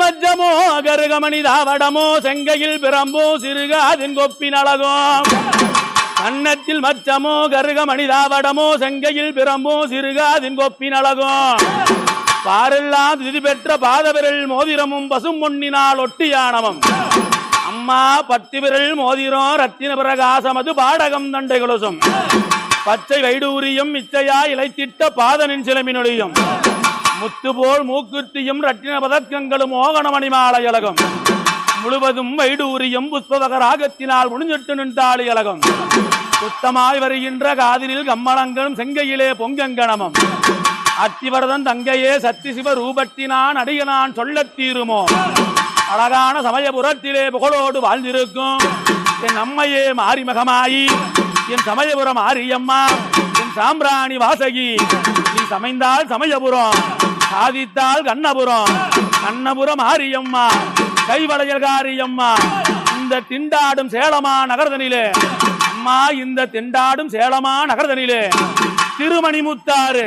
மச்சமோ கருகமணி தாவடமோ செங்கையில் பிரம்போ சிறுகாதின் கொப்பின் அழகோ கன்னத்தில் மச்சமோ கருகமணி தாவடமோ செங்கையில் பிரம்போ சிறுகாதின் கொப்பின் அழகோ பாரெல்லாம் திதி பெற்ற பாதவிரல் மோதிரமும் பசும் பொன்னினால் ஒட்டியானவம் அம்மா 10 விரல் மோதிரம் ரத்தின பிரகாசமது பாடகம் தண்டை கொலுசும் பச்சை வைடூரியம் இச்சையா இலைத்திட்ட பாதனின் சிலமினொழியும் முத்து போல் மூக்குத்தியும் ரத்தின பதக்கங்களும் மோகனமணிமாலை அழகம் முழுவதும் வைடூரியம் புஷ்பவகராகத்தினால் முடிஞ்சிட்டு நின்றாளி அழகம் சுத்தமாய் வருகின்ற காதிலில் கம்மளங்களும் செங்கையிலே பொங்கங்கணமும் அத்திவரதன் தங்கையே சத்தி சிவ ரூபத்தினான் அடியனான் சொல்லத் தீருமோ அழகான சமயபுரத்திலே புகழோடு வாழ்ந்திருக்கும் என் அம்மையே மாரிமகமாயி என் சமயபுரம் ஆரியம்மா என் சாம்பிராணி வாசகி நீ சமைந்தால் சமயபுரம் சாதித்தால் கண்ணபுரம் கண்ணபுரம் ஆரியம்மா கைவளையல் காரியம்மா இந்த திண்டாடும் சேலமா நகர்தனிலே அம்மா இந்த திண்டாடும் சேலமா நகர்தனிலே திருமணி முத்தாறு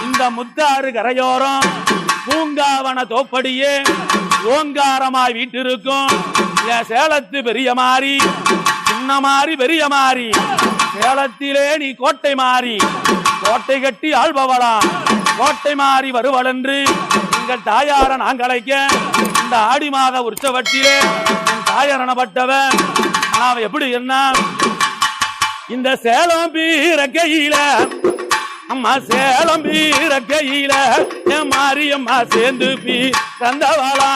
இந்த முத்தாறு கரையோரம் பூங்காவன தோப்படியே ஓங்காரமாய் வீட்டிருக்கும் சேலத்து பெரிய மாறி சின்ன மாறி பெரிய மாறி சேலத்திலே நீ கோட்டை மாறி கோட்டை கட்டி ஆள்பவளாம் கோட்டை மாறி வருவள் என்று எங்கள் தாயார நான் அழைக்க இந்த ஆடி மாத உற்சவத்திலே என் தாயாரணப்பட்டவன் அவன் எப்படி என்ன இந்த சேலம் பீரக்கையில அம்மா சேலம் பீரக்கையில என் மாரியம்மா சேர்ந்து பீ தந்தவளா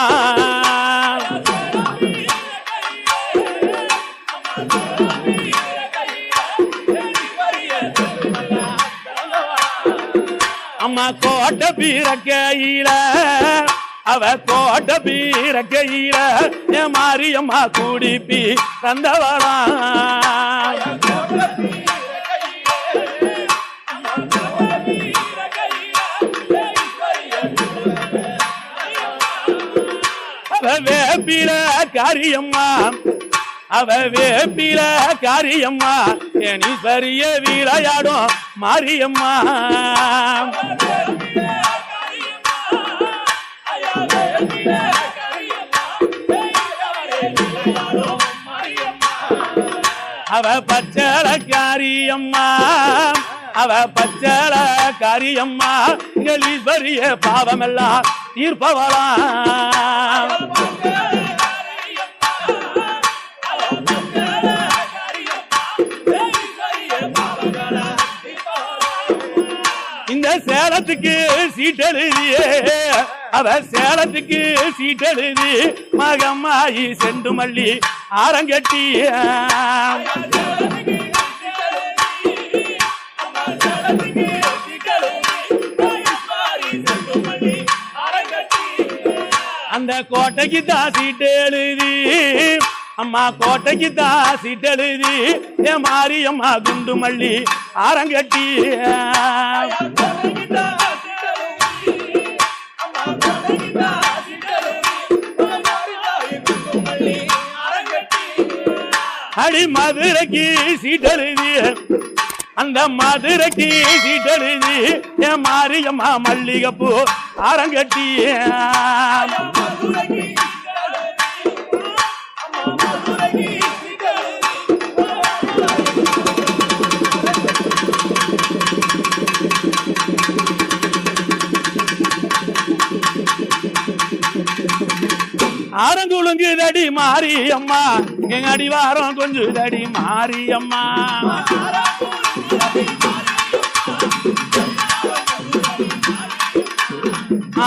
அம்மா கோட்டை பீரக்கையில அவ கோட்டை பீரக்கையில என் மாரியம்மா கூடிப்பி தந்தவளா வேப்பில காரியம்மா அவ வேப்பில காரியம்மா என் ஈஸ்வரிய வீரையாடும் மாரியம்மா அவ பச்சள காரியம்மா அவ பச்சள காரியம்மா எங்கள் ஈஸ்வரிய பாவமெல்லாம் தீர்ப்பவளா இந்த சேலத்துக்கு சீட்டெழுதியே அவ சேலத்துக்கு சீட்டெழுதி மகம்மாயி செண்டு மல்லி ஆரங்கட்டி அந்த கோட்டைக்கு தான் சீட்டெழுதி அம்மா கோட்டைக்கு தான் சீட்டெழுதி என் மாரியம்மா குண்டு மல்லி ஆரங்கட்டி அடி மதுரைக்கு சீட்டெழுதி அந்த மதுரைக்கு சீட்டெழுதி என் மாரியம்மா மல்லிகைப்பூ ஆரங்கட்டி ஆரங்குழுங்கு தடி மாரியம்மா எங்க அடிவாரம் கொஞ்சம் தடி மாரியம்மா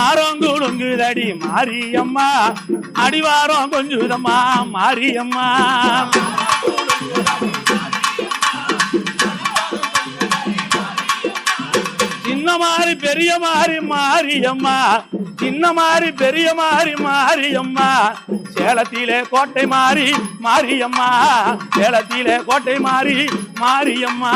ஆரங்குழுங்கு தடி மாரியம்மா அடிவாரம் கொஞ்சுதம்மா மாரியம்மா சின்ன மாறி பெரிய மாறி மாரியம்மா சின்ன மாறி பெரிய மாறி மாரியம்மா சேலத்திலே கோட்டை மாறி மாரியம்மா சேலத்திலே கோட்டை மாறி மாரியம்மா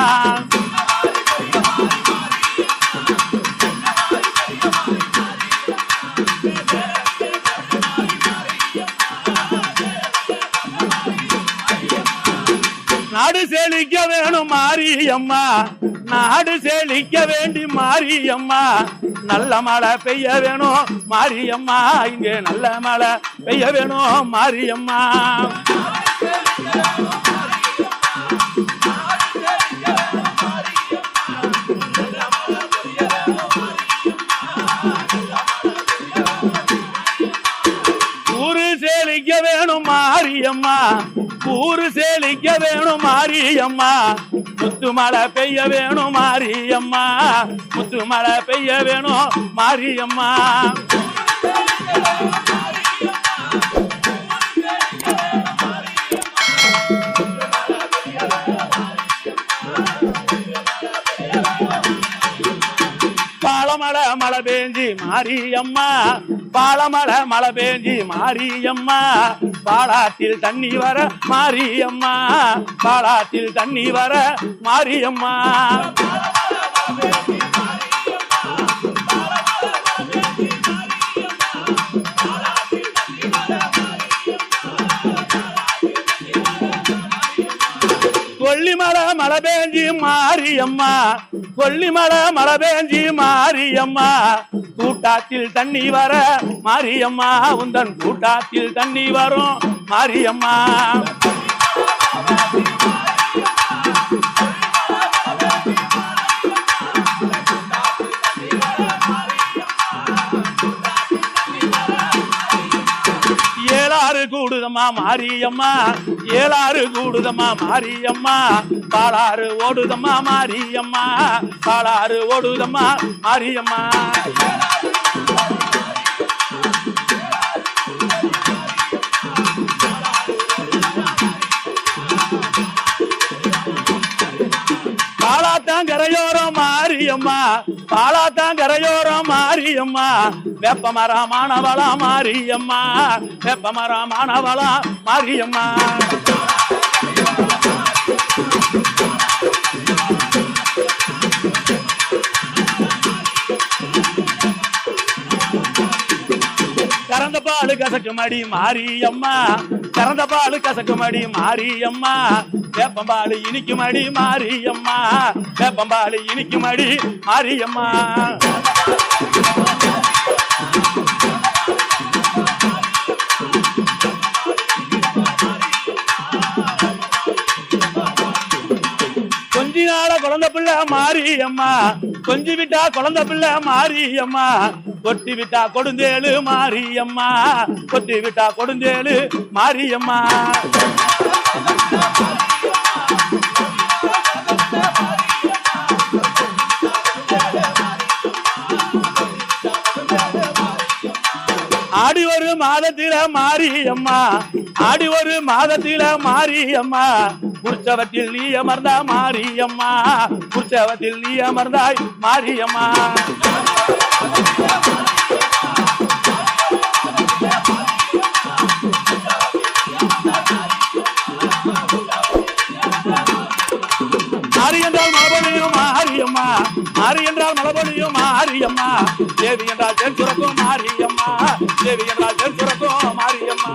நாடு செழிக்க வேணும் மாரியம்மா நாடு செழிக்க வேண்டி மாரியம்மா நல்ல மழை பெய்ய வேணும் மாரியம்மா இங்கே நல்ல மழை பெய்ய வேணும் மாரியம்மா ஊரு செழிக்க வேணும் மாரியம்மா ஊரு செழிக்க வேணும் மாரியம்மா முத்து மழை பெய்ய வேணும் மாரியம்மா முத்து மழை பெய்ய வேணும் மாரியம்மா பாலமழை மழை பெஞ்சி மாரியம்மா பாலமழை மழை பெஞ்சி மாரியம்மா பாலாத்தில் தண்ணி வர மாரியம்மா பாலாத்தில் தண்ணி வர மாரியம்மா கொல்லிமலை மழை பெஞ்சி மாரியம்மா கொல்லிமலை மழை பெஞ்சி மாரியம்மா கூட்டாத்தில் தண்ணி வர மாரியம்மா உந்தன் கூட்டாத்தில் தண்ணி வரும் மாரியம்மா ஏழாறு கூடுதம்மா மாரியம்மா ஏழாறு கூடுதம்மா மாரியம்மா பாலாறு ஓடுதம்மா மாரியம்மா பாலாறு ஓடுதம்மா மாரியம்மா பாலாத்தான் கரையோரம் மாரியம்மா பாலாத்தான் கரையோரம் மாரியம்மா வெப்பமரமானவளா மாரியம்மா வெப்பமரமானவளா மாரியம்மா கறந்த பாலு கசக்கு மடி மாரியம்மா கறந்த பாலு கசக்கு மடி மாரியம்மா வேப்பம்பாலு இனிக்கு மடி மாரியம்மா வேப்பம்பாலு இனிக்கு மடி மாரியம்மா கொஞ்ச நாள குழந்தை பிள்ளை மாரியம்மா கொஞ்சி விட்டா குழந்தை பிள்ளை மாரியம்மா கொட்டி விட்டா கொடுந்தேளு மாரியம்மா கொட்டி விட்டா கொடுந்தேளு மாரியம்மா ஆடி ஒரு மாதத்தில மாரியம்மா ஆடி ஒரு மாதத்தில மாரியம்மா உற்சவத்தில் நீ அமர்ந்தா மாரியம்மா உற்சவத்தில் நீ அமர்ந்தாய் மாரியம்மா மாரி என்றால் மலபொழியும் மாரியம்மா மாரி என்றால் மலபொழியும் மாரியம்மா தேவி என்றால் தென் சுரக்கும் மாரியம்மா தேவி என்றால் தென் சுரக்கும் மாரியம்மா